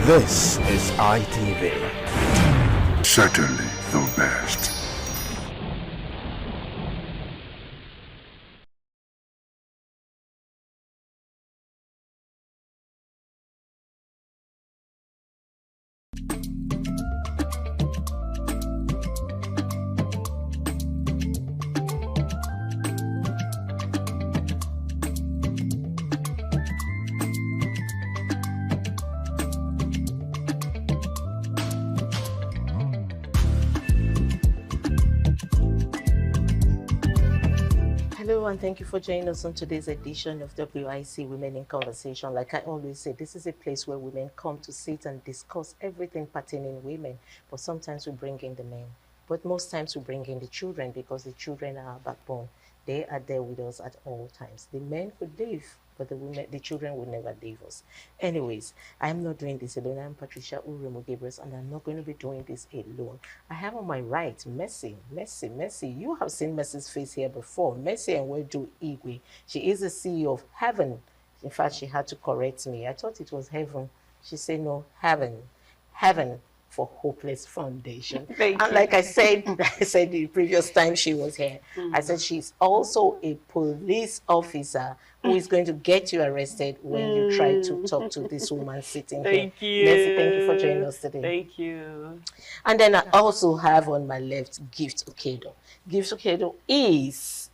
This is ITV. Certainly the best. Hello and thank you for joining us on today's edition of WIC Women in Conversation. Like I always say, this is a place where women come to sit and discuss everything pertaining women. But sometimes we bring in the men. But most times we bring in the children because the children are our backbone. They are there with us at all times. The men could leave, but the children would never leave us. Anyways, I'm not doing this alone. I'm Patricia Uremu Gabriels, and I'm not going to be doing this alone. I have on my right Mercy. You have seen Mercy's face here before. Mercy and Wedu Igwe. She is the CEO of Heaven. In fact, she had to correct me. I thought it was Heaven. She said no, Heaven. Heaven for Hopeless Foundation. Thank and you. like I said the previous time she was here, I said she's also a police officer who is going to get you arrested when you try to talk to this woman sitting here. Thank you. Mercy, thank you for joining us today. Thank you. And then I also have on my left Gift Okedo. Gift Okedo is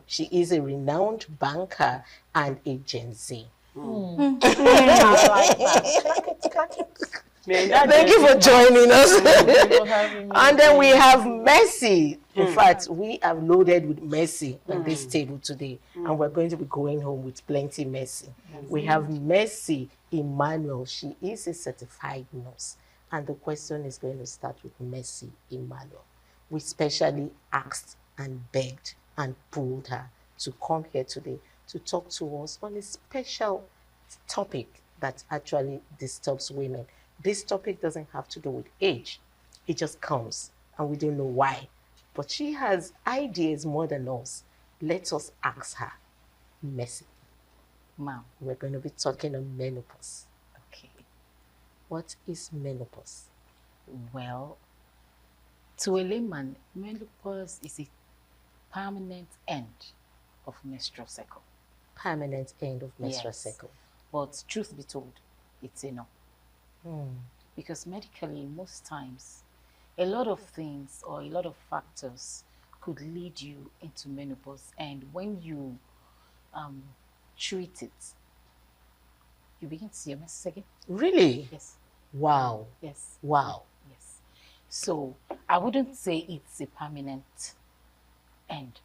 she is a renowned banker and a Gen Z. Thank you for joining us. And then we have Mercy. In fact, we have loaded with Mercy on this table today, and we're going to be going home with plenty Mercy. We have Mercy Emmanuel. She is a certified nurse. And the question is going to start with Mercy Emmanuel. We specially asked and begged and pulled her to come here today to talk to us on a special topic that actually disturbs women. This topic doesn't have to do with age. It just comes, and we don't know why. But she has ideas more than us. Let us ask her. Mercy. Ma'am. We're going to be talking on menopause. Okay. What is menopause? Well, to a layman, menopause is a permanent end of menstrual cycle. Permanent end of menstrual Yes. cycle. But truth be told, it's a no. Because medically, most times, a lot of things or a lot of factors could lead you into menopause. And when you treat it, you begin to see your menses again. Really? Yes. Wow. Yes. Wow. Yes. So I wouldn't say it's a permanent end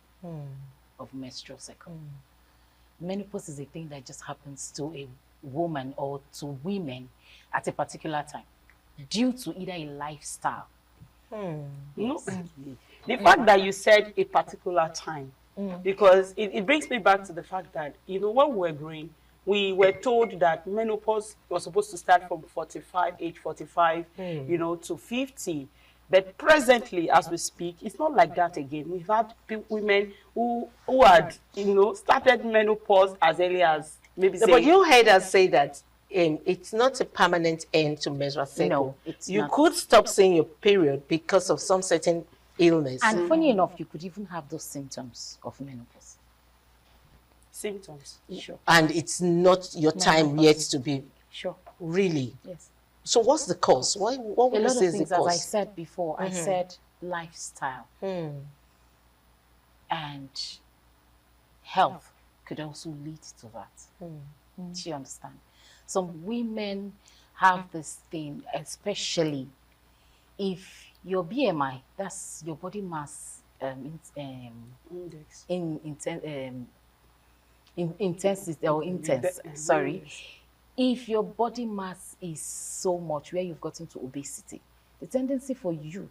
of menstrual cycle. Menopause is a thing that just happens to a woman or to women at a particular time due to either a lifestyle. No. The fact that you said a particular time, because it brings me back to the fact that, when we were growing, we were told that menopause was supposed to start from age 45, to 50. But presently, as we speak, it's not like that again. We've had women who had, started menopause as early as maybe But you heard us say that it's not a permanent end to menstrual cycle. No, it's you not. could stop seeing your period because of some certain illness. And funny enough, you could even have those symptoms of menopause. symptoms. Sure. And it's not your time yet to be Sure. really. Yes. So what's the cause? What A would you lot say of is the things, as I cause? said before, I said lifestyle and health could also lead to that. Do you understand? Some women have this thing, especially if your BMI, that's your body mass Index. intensity or intense, sorry. If your body mass is so much where you've gotten to obesity, the tendency for you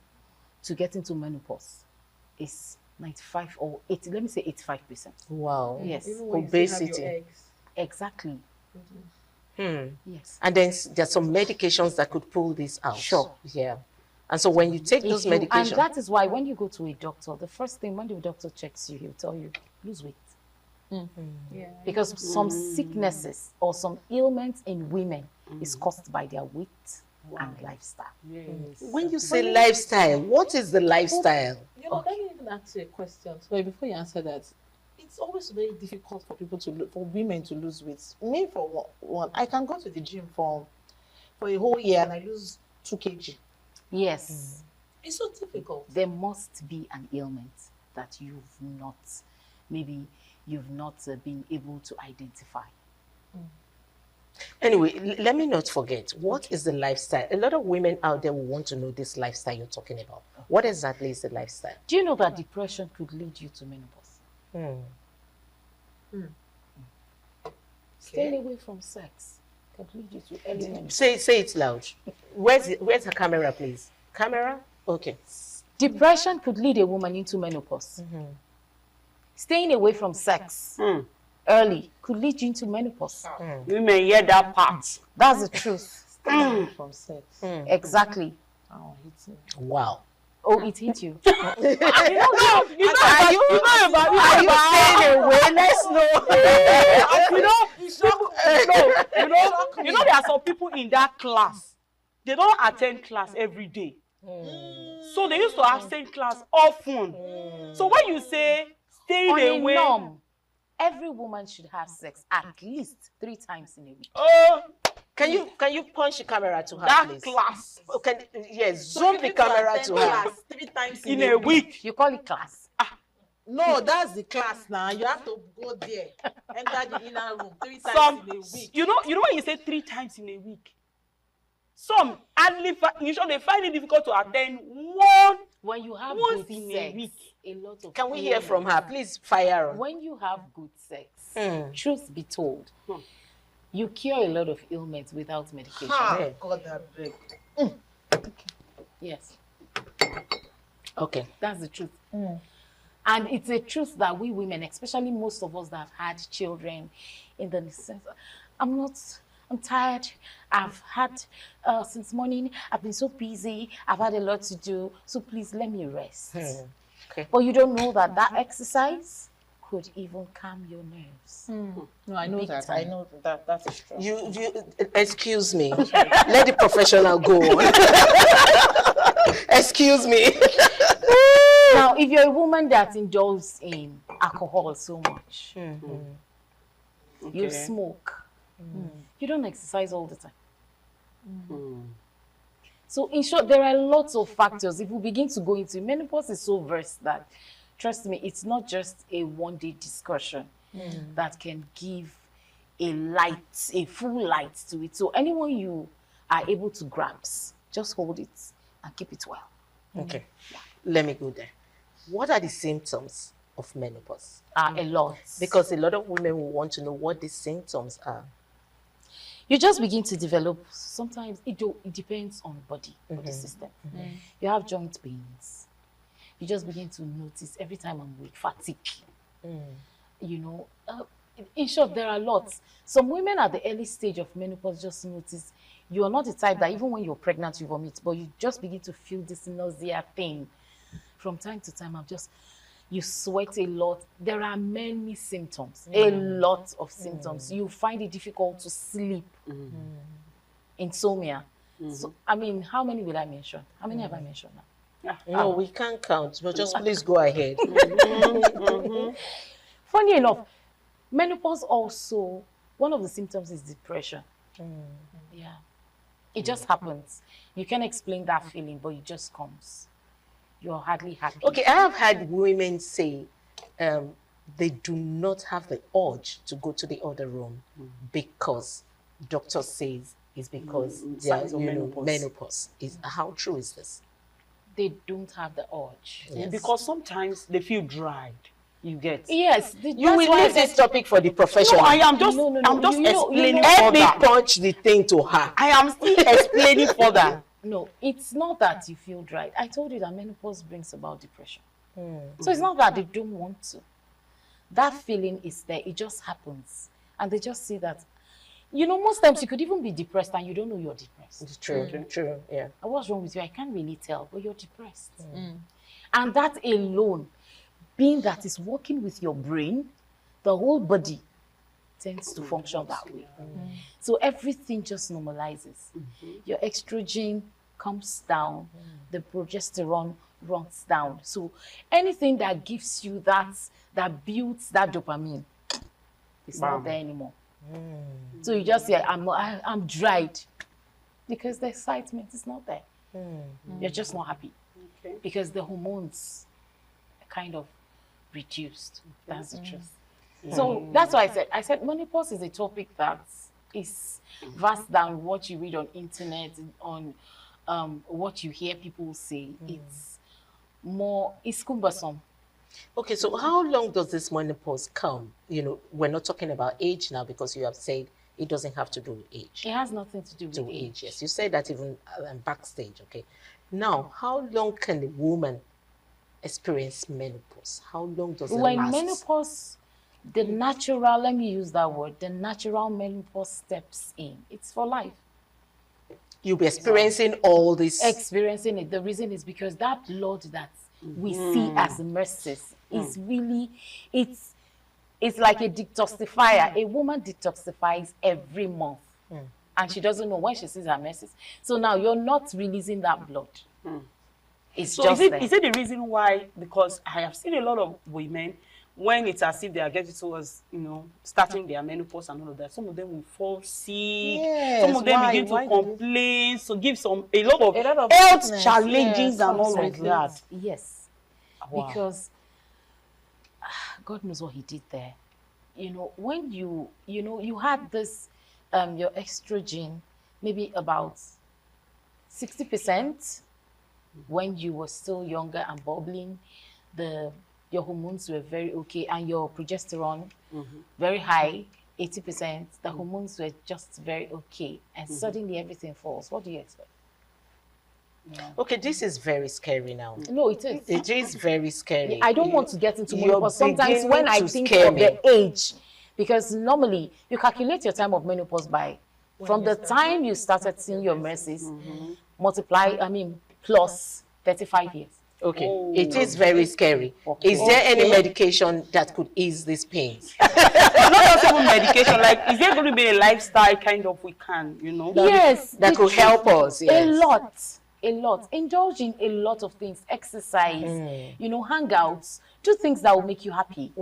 to get into menopause is 95 or 80, let me say 85%. Wow. Yes. Obesity. Exactly. Yes. And then there's some medications that could pull this out. Sure. Yeah. And so when you take those And medications, that is why when you go to a doctor, the first thing when the doctor checks you, he'll tell you, lose weight. Yeah. Because some sicknesses or some ailments in women is caused by their weight and lifestyle. When you say lifestyle, what is the lifestyle? You know, let me even ask you a question. So before you answer that, it's always very difficult for people for women to lose weight. Me, for one, I can go to the gym for a whole year and I lose 2 kg. Yes. It's so difficult. There must be an ailment that you've not been able to identify. Anyway, let me not forget, what is the lifestyle? A lot of women out there will want to know this lifestyle you're talking about. What exactly is the lifestyle? Do you know that depression could lead you to menopause? Staying away from sex could lead you to early menopause. Say it loud. Where's the camera, please? Camera? Okay. Depression could lead a woman into menopause. Staying away from sex early could lead you into menopause. Women hear that part. That's the truth. From sex. Exactly. Oh, it's Wow. Oh, it hit you. Are you staying away? Let's know. You know there are some people in that class. They don't attend class every day. So they used to absent class often. So when you say staying On a away, norm, every woman should have sex at least 3 times in a week. Can you punch the camera to her, that please? class Yes, zoom the camera to her. 3 times in a week. You call it class. No, that's the class now. You have to go there, enter the inner room 3 times in a week. You know when you say 3 times in a week, some hardly they find it difficult to attend one. When you have Once good in a sex, week. a lot of Can we hear from her? ailments. Please fire on. When you have good sex, truth be told, you cure a lot of ailments without medication. Yeah. God, that beg. Yes, Okay. that's the truth. And it's a truth that we women, especially most of us that have had children, in the sense, I'm tired. I've had, since morning, I've been so busy. I've had a lot to do. So please let me rest. Okay. But you don't know that exercise could even calm your nerves. No, I know Big that. time. I know that. That is true. You excuse me. Let the professional go on. Excuse me. Now, if you're a woman that indulges in alcohol so much, you smoke, you don't exercise all the time. So in short, there are lots of factors. If we begin to go into menopause, is so vast that, trust me, it's not just a one-day discussion that can give a full light to it. So anyone you are able to grasp, just hold it and keep it well. Okay. Let me go there. What are the symptoms of menopause? A lot. Because a lot of women will want to know what these symptoms are. You just begin to develop, sometimes it depends on body system. You have joint pains. You just begin to notice every time I'm weak, fatigue. You know, in short, there are lots. Some women at the early stage of menopause just notice you are not the type that even when you're pregnant, you vomit, but you just begin to feel this nausea thing. From time to time, you sweat a lot. There are many symptoms, a lot of symptoms. You find it difficult to sleep. Insomnia. So, I mean, how many will I mention? How many have I mentioned now? No, we can't count, but just please go ahead. Funny enough, menopause also, one of the symptoms is depression. Yeah. It just happens. You can't explain that feeling, but it just comes. You're hardly happy. Okay, I have had women say they do not have the urge to go to the other room because doctor says it's because they are signs of menopause. How true is this? They don't have the urge. Yes. Because sometimes they feel dried. You get. Yes. You will leave this topic for the professional. No, I am just. No, I'm just explaining Help me further. punch the thing to her. I am still explaining further. No, it's not that you feel dry. I told you that menopause brings about depression. So it's not that they don't want to. That feeling is there. It just happens. And they just see that. You know, most times you could even be depressed and you don't know you're depressed. It's true, true, yeah. And what's wrong with you? I can't really tell, but you're depressed. And that alone, being that is working with your brain, the whole body, tends to function that way. So everything just normalizes. Your estrogen comes down, the progesterone runs down. So anything that gives you that builds that dopamine, it's not there anymore. So you just say, I'm dried, because the excitement is not there. You're just not happy because the hormones are kind of reduced. That's the truth. So that's why I said menopause is a topic that is vast than what you read on internet, on what you hear people say. It's cumbersome. Okay, so how long does this menopause come? You know, we're not talking about age now, because you have said it doesn't have to do with age. It has nothing to do with age. Yes, you said that even backstage. Okay, now how long can a woman experience menopause? How long does it last? When menopause, the natural, let me use that word, the natural menopause steps in. It's for life. You'll be experiencing all this. Experiencing it. The reason is because that blood that we see as menses is really, it's like a detoxifier. A woman detoxifies every month. And she doesn't know when she sees her menses. So now you're not releasing that blood. It's So just is it the reason why? Because I have seen a lot of women, when it's as if they are getting towards, starting their menopause and all of that, some of them will fall sick. Yes, some of them begin to complain, so give a lot of health challenges and all of that. Yes. Wow. Because God knows what he did there. When you had this, your estrogen, maybe about 60% when you were still younger and bubbling, your hormones were very okay, and your progesterone very high, 80%. The hormones were just very okay, and suddenly everything falls. What do you expect? Okay, this is very scary now. No, it is. It is very scary. I don't want to get into You're menopause. Sometimes when I beginning to think scare of me. the age, because normally you calculate your time of menopause from the time you started seeing your menses, plus 35 years. Okay, it is very scary. Is there any medication that could ease these pains? Not just even medication, like, is there going to be a lifestyle kind of Yes. That could help us? Yes. A lot. Indulge in a lot of things. Exercise, hangouts. Do things that will make you happy.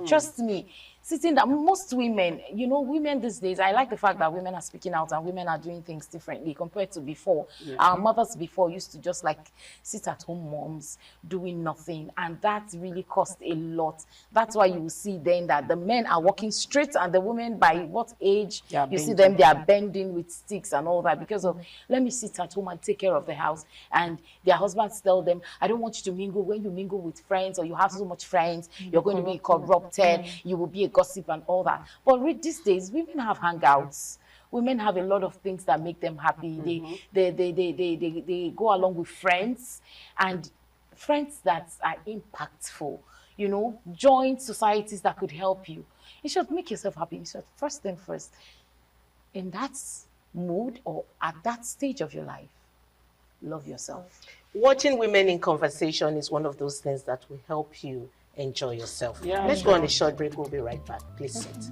Trust me. Sitting down, most women, women these days, I like the fact that women are speaking out and women are doing things differently compared to before. Our mothers before used to just like sit at home moms doing nothing, and that really cost a lot. That's why you see then that the men are walking straight and the women, by what age you see them, they are bending with sticks and all that, because of, let me sit at home and take care of the house. And their husbands tell them, I don't want you to mingle. When you mingle with friends or you have so much friends, you're going to be corrupted, you will be a gossip and all that. But these days, women have hangouts. Women have a lot of things that make them happy. They go along with friends, and friends that are impactful. Join societies that could help you. You should make yourself happy. You should first thing first. In that mood or at that stage of your life, love yourself. Watching women in conversation is one of those things that will help you enjoy yourself. Yeah, Let's go on a short break. We'll be right back. Please sit.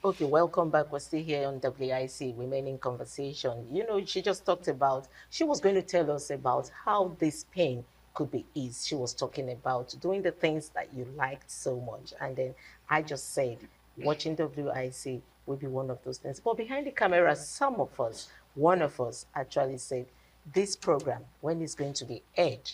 Okay, welcome back. We're still here on WIC, Women in Conversation. She just talked about, she was going to tell us about how this pain could be eased. She was talking about doing the things that you liked so much. And then I just said, watching WIC will be one of those things. But behind the camera, one of us actually said, this program, when it's going to be aired,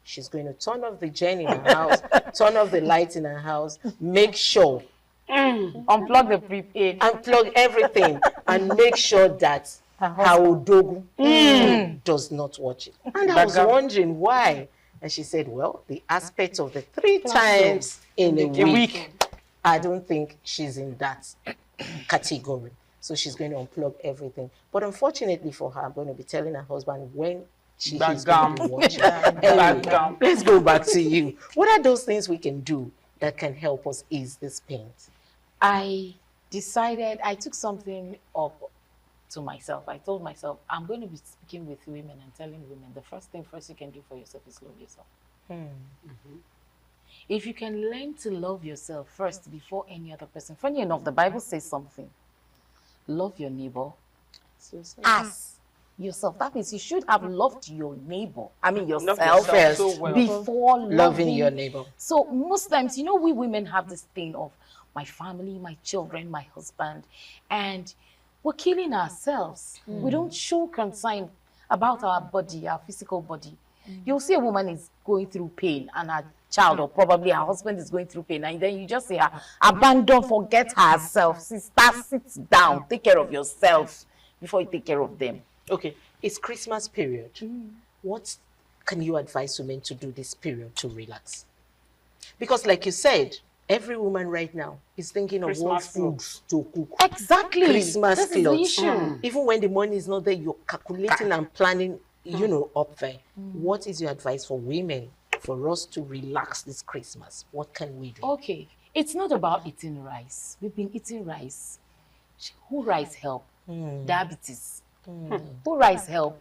she's going to turn off the gen in her house, turn off the lights in her house, make sure, Unplug the prepaid. unplug everything, and make sure that Haudogu does not watch it. And I was wondering why. And she said, well, the aspect of the 3 times in a week, I don't think she's in that category. So she's going to unplug everything. But unfortunately for her, I'm going to be telling her husband when she is going to be watching. Anyway, let's go back to you. What are those things we can do that can help us ease this pain? I decided, I took something up to myself. I told myself, I'm going to be speaking with women and telling women the first thing you can do for yourself is love yourself. If you can learn to love yourself first before any other person, funny enough, the Bible says something. Love your neighbor as yourself. That means you should have loved your neighbor. I mean yourself first so well. before Loving your neighbor. So most times, you know, we women have this thing of my family, my children, my husband, and we're killing ourselves. We don't show concern about our body, our physical body. You'll see a woman is going through pain and her child or probably her husband is going through pain, and then you just say, abandon, forget herself. Sister, sit down, take care of yourself before you take care of them. Okay, it's Christmas period. What can you advise women to do this period to relax? Because like you said, every woman right now is thinking of what food to cook. Exactly. Christmas This is the clothes. issue. Even when the money is not there, you're calculating and planning, you know, up there. What is your advice for women for us to relax this Christmas? What can we do? Okay, it's not about eating rice. We've been eating rice. Who rice help? Diabetes. Who rice help?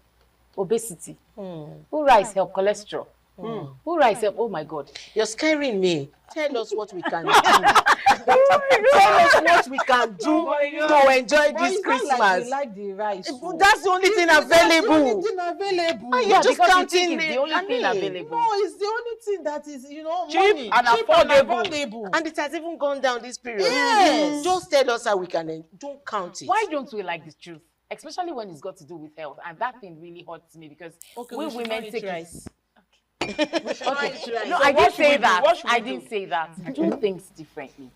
Obesity. Who rice help? Cholesterol. Who rice help? Oh my God. You're scaring me. Tell us what we can do. Tell us what we can do to enjoy this Christmas. Like we like the rice. That's the only thing available. The only thing available. And Yeah, you're just because you counting think it's the only thing available. No, it's the only thing that is, you know, Cheap money. and affordable. And it has even gone down this period. Yes. Just tell us how we can. Don't count it. Why don't we like the truth? Especially when it's got to do with health. And that thing really hurts me because we women take rice. Okay. No, I didn't say that. I didn't say that. Do things differently.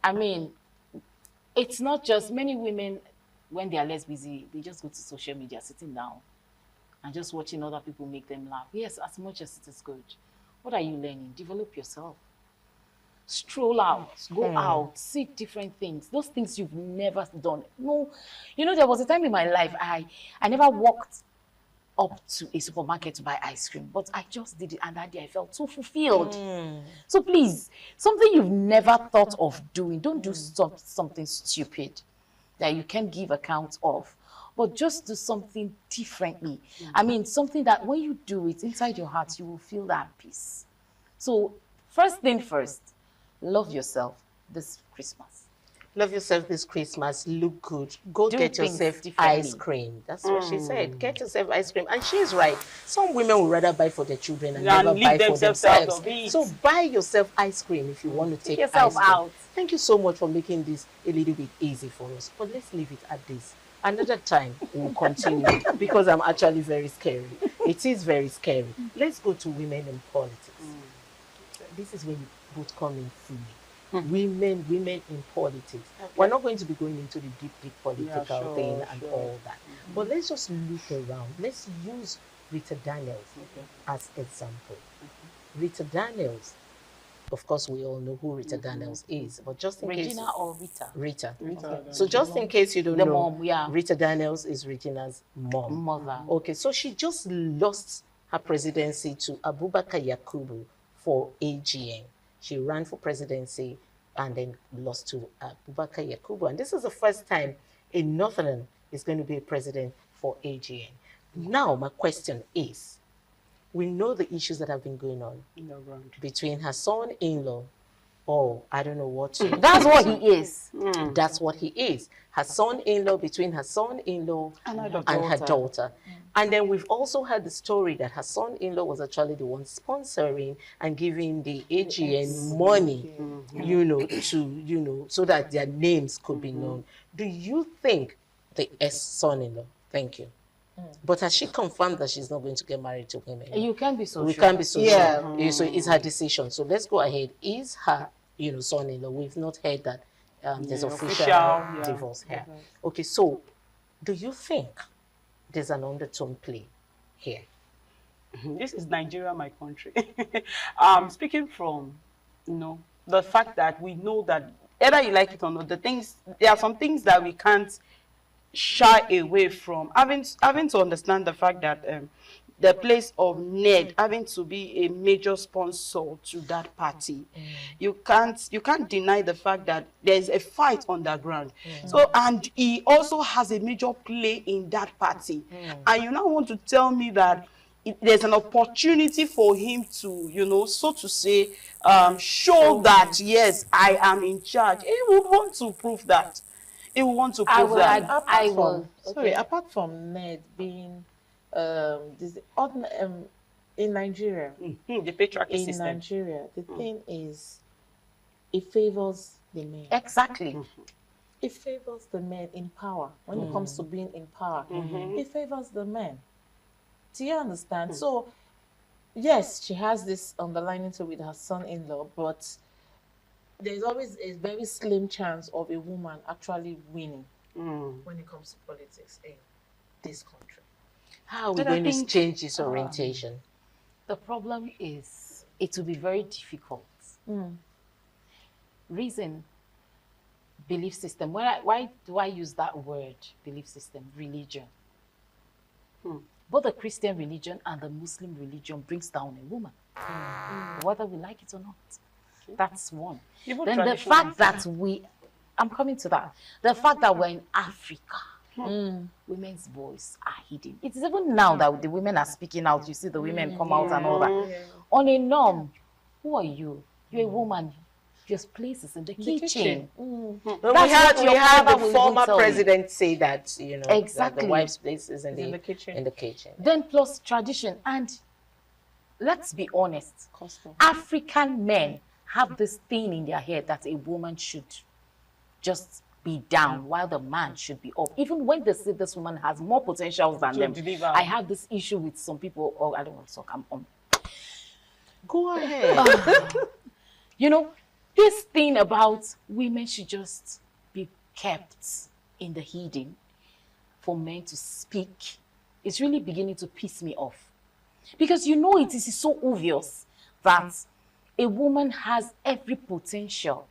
I mean, it's not just many women, when they are less busy, they just go to social media, sitting down and just watching other people make them laugh. Yes, as much as it is good. What are you learning? Develop yourself. Stroll out, go out, see different things. Those things you've never done. No, you know, there was a time in my life I never walked up to a supermarket to buy ice cream, but I just did it, and that day I felt so fulfilled. So please, something you've never thought of doing, don't do something stupid that you can't give account of, but just do something differently. I mean, something that when you do it inside your heart, you will feel that peace. So first thing first, love yourself this Christmas. Love yourself this Christmas. Look good. Go Do get things yourself differently. ice cream. That's what she said. Get yourself ice cream. And she's right. Some women would rather buy for their children and never leave buy for themselves out themselves. of it. So buy yourself ice cream if you want to take yourself ice cream. out. Thank you so much for making this a little bit easy for us. But let's leave it at this. Another time we'll continue because I'm actually very scary. It is very scary. Let's go to women in politics. This is when you both come in fully. Women in politics. We're not going to be going into the deep political thing and all that. But let's just look around. Let's use Rita Daniels as example. Rita Daniels, of course, we all know who Rita Daniels is, but just in case... Regina or Rita? Rita. Okay. So just in case you don't The know, mom, yeah. Rita Daniels is Regina's mom. Mother. Okay, so she just lost her presidency to Abubakar Yakubu for AGN. She ran for presidency and then lost to Abubakar Yakubu. And this is the first time a Northern is going to be a president for AGN. Now, my question is, we know the issues that have been going on between her son-in-law, or I don't know what to... That's what he is. That's what he is. Her son-in-law, between her son-in-law and her daughter. And then we've also heard the story that her son-in-law was actually the one sponsoring and giving the AGN money, you know, to, you know, so that their names could be known. Do you think the son-in-law, thank you, but has she confirmed that she's not going to get married to women? You can't be so We sure. can't be so Yeah. sure. So it's her decision. So let's go ahead. Is her, you know, son-in-law? We've not heard that there's official divorce here. Okay, so do you think there's an undertone play here? This is Nigeria, my country. Speaking from, you know, the fact that we know that either you like it or not, there are some things that we can't shy away from. Having to understand the fact that the place of Ned having to be a major sponsor to that party. You can't deny the fact that there's a fight underground. So, and he also has a major play in that party. And you now want to tell me that there's an opportunity for him to, you know, so to say, show that, yes, I am in charge. He would want to prove that. He would want to prove that. I will. Sorry, apart from Ned being in Nigeria, The patriarchy in system. Nigeria, the thing is, it favors the men. Exactly. It favors the men in power. When it comes to being in power, it favors the men. Do you understand? So, yes, she has this underlining to with her son-in-law, but there's always a very slim chance of a woman actually winning when it comes to politics in this country. How are we But I going to think, change this orientation? The problem is it will be very difficult. Reason, belief system. Why do I use that word, belief system? Religion. Both the Christian religion and the Muslim religion brings down a woman, whether we like it or not. That's one. Even Then the traditional fact that I'm coming to that. The fact that we're in Africa, women's voice are hidden. It's even now that the women are speaking out. You see the women come out and all that. On a norm, who are you? You're a woman. Your place is in the kitchen. But That's we what your had father the will even former tell you. president say that, you know, that Exactly. the wife's place is in the kitchen. In the kitchen. Then plus tradition. And let's be honest, Custom. African men have this thing in their head that a woman should just be down while the man should be up. Even when they say this woman has more potentials than them. deliver. I have this issue with some people. Oh, I don't want to talk. I'm on. Go ahead. You know, this thing about women should just be kept in the hidden for men to speak is really beginning to piss me off. Because you know it is so obvious that a woman has every potential,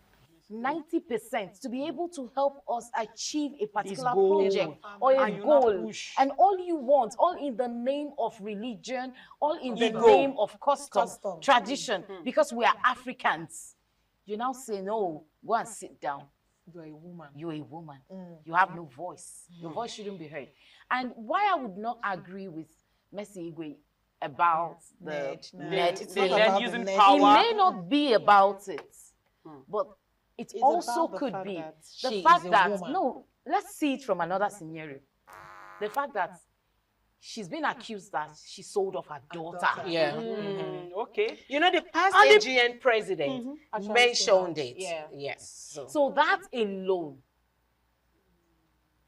90%, to be able to help us achieve a particular goal. project or a And you now goal. push. And all you want, all in the name of religion, all in the Ego. name of custom, Custom. tradition, because we are Africans. You now say, no, go and sit down. You're a woman. You're a woman. You have no voice. Your voice shouldn't be heard. And why I would not agree with Mercy Igwe about the Ned It's thing. not Ned about using the Ned. power. It may not be about it, but it It's also about the could fact be that the she fact is a that, woman. no, let's see it from another scenario. The fact that she's been accused that she sold off her daughter. Yeah. Okay. You know, the past And the- AGN president Actually mentioned said it. that, yeah. Yes. So, So that alone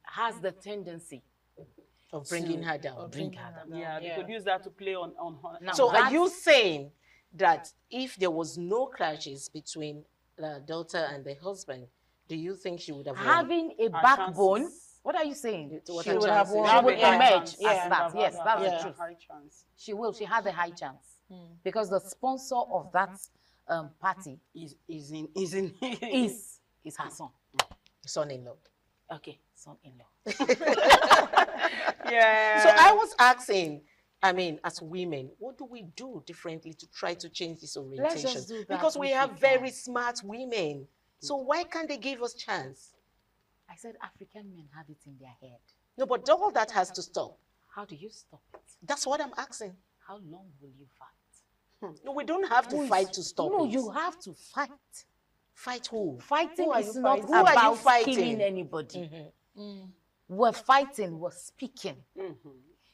has the tendency of bringing her down. bring her down. Yeah, they could use that to play on her. Now, So are that's- you saying that if there was no clashes between the daughter and the husband, do you think she would have won? having a backbone? What are you saying? What She her would chances? have She won. would She will have emerge yeah. as that. Yes, that's Yeah. the truth. High chance. She will. She has a high chance because the sponsor of that party Is in is her son. Son-in-law. Okay, son-in-law. yeah. So I was asking, I mean, as women, what do we do differently to try to change this orientation? just do that because we if have we very can. smart women. So why can't they give us chance? I said African men have it in their head. No, but all that has to stop. How do you stop it? That's what I'm asking. How long will you fight? No, we don't have to fight to stop No, it. you have to fight. Fight who? Fighting Who are is you not fighting? Who are you about fighting? killing anybody. We're fighting, we're speaking.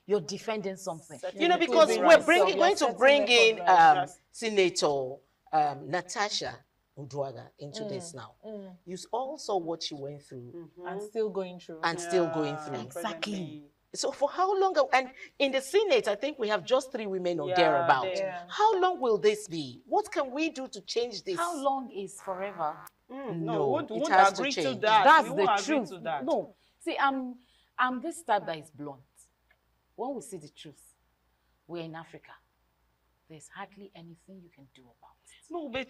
You're defending something. You know, because Including we're myself. going to Setting bring record in right. Senator Natasha Uduaghan into this now. You all saw what she went through And still going through. and still going through. Exactly. So for how long? And in the Senate, I think we have just 3 women or Yeah, thereabouts. yeah. How long will this be? What can we do to change this? How long is forever? No, we it won't has to agree to change. that. That's We the won't agree truth. to that. No, see, I'm this type that is blunt. When we see the truth, we're in Africa. There's hardly anything you can do about it. No, but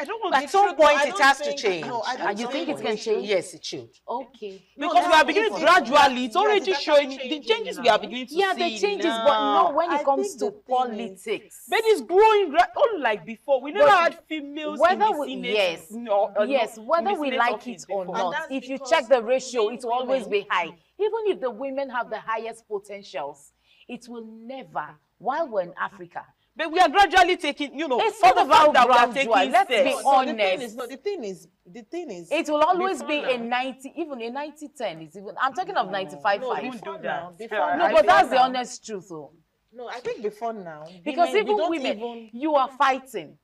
I don't want At to. some point, I it don't has to think- change. no, I don't And you think it can change? Yes, it should. Okay. Because we are beginning gradually, it's yes, already it's showing actually the changing changes we now. are beginning to Yeah, see the changes, now. but not when I it comes think to the thing is- politics. But it's growing, unlike before. We never But had females whether in the we- Senate. yes, Yes, whether we like it or And not, that's if you because check the ratio, we it will always women- be high. Even if the women have the highest potentials, it will never, while we're in Africa. But we are gradually taking, It's for not the about fact that we are gradual. taking Let's be steps. honest. The thing is. It will always be before a now- 90, even a 90-10. It's even, I'm talking of 95-5. No, Don't before do now, that. before Yeah, No, now- but that's the now- honest truth, though. No, I think before now. Because we even don't women, you are fighting.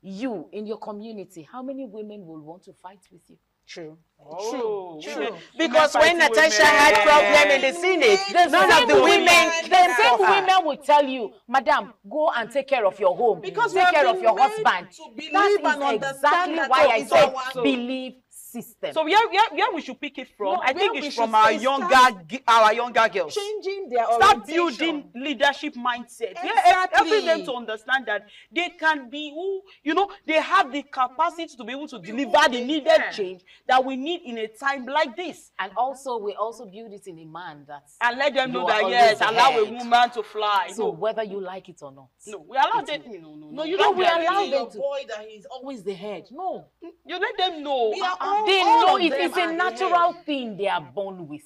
You, in your community, how many women will want to fight with you? True. Oh, True. women- Because women when fighting Natasha women. had problem in the Senate, none of the women The same suffered. women will tell you, Madam, go and take care of your home. Because we take have care of been your made husband. to believe That and is understand exactly that why I it's said our- belief system. So where we should pick it from, No, I think where we it's should from our say younger girls. changing their Start orientation. building leadership mindset. Yeah, Exactly. helping them to understand that they can be who, they have the capacity to be able to deliver the needed change that we need in a time like this. And also, we also build it in a man that's And let them You know are that, always yes, allow a ahead. woman to fly. so whether you like it or not. No, we allow them. No, you No, don't we tell allow your them to- boy that he's always the head. No. You let them know. We are all- They all know of it them is are a the natural thing they are born with.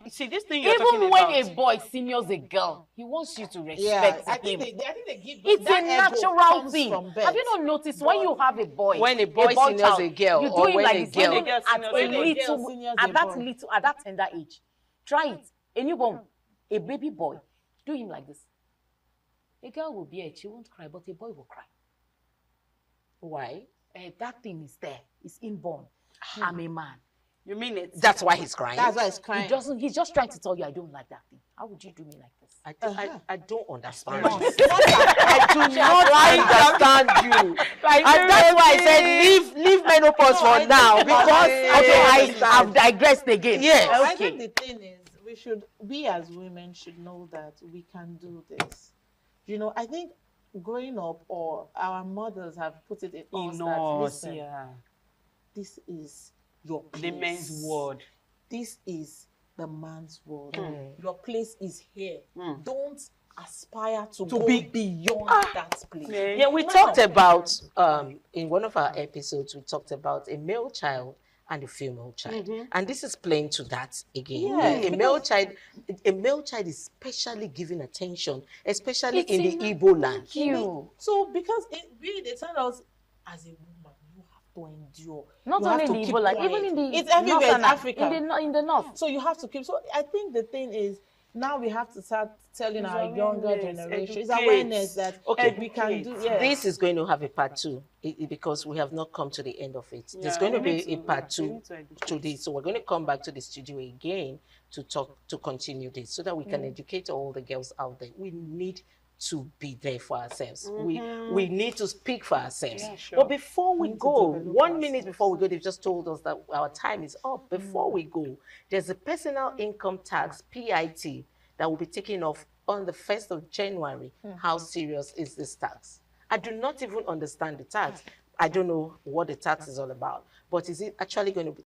See, this thing you're talking Even when about. a boy seniors a girl, he wants you to Yeah, respect I think him. they give It's that a ego natural comes thing. from birth. Have you not noticed when you have a boy, When a boy seniors child, a girl, you do or him when like a this, girl- even When a girl at seniors a a girl. little, Seniors at a that boy. little, at that tender age, try it. A newborn, a baby boy, do him like this. A girl will bear it, she won't cry, but a boy will cry. Why? That thing is there, it's inborn. I'm a man. You mean it? That's why he's crying. That's why it's He crying. doesn't. He's just trying to tell you, I don't like that thing. How would you do me like this? I don't understand. No. I do not understand you. And that's why I said leave menopause for now because Okay, I've digressed again. Yes. I Okay. think the thing is, we as women should know that we can do this. I think growing up, or our mothers have put it in us that, listen, yeah. this is your place. The men's word. This is the man's world. Your place is here. Don't aspire to go be- beyond that place. Yeah, we talked about in one of our episodes. We talked about a male child and a female child, and this is playing to that again. Yes, a male child is specially given attention, especially It's in the in- Igbo land. You. So because they tell us as a woman, you have to endure. Not You have only to in the keep Igbo land, quiet. even in the It's everywhere in northern- Africa. in the north. So you have to keep. So I think the thing is, now we have to start telling our younger awareness, generation, it's educate. awareness that Okay. we can do. Educate. Yes. This is going to have a part two because we have not come to the end of it. There's going to we be need a to- part we two need to educate. to this. So we're going to come back to the studio again to continue this so that we can educate all the girls out there. We need to be there for ourselves. We need to speak for ourselves. Yeah, sure. But before we need to go, develop 1 minute ourselves. before we go, they've just told us that our time is up. Before we go, there's a personal income tax, PIT, that will be taken off on the 1st of January. How serious is this tax? I do not even understand the tax. I don't know what the tax is all about. But is it actually going to be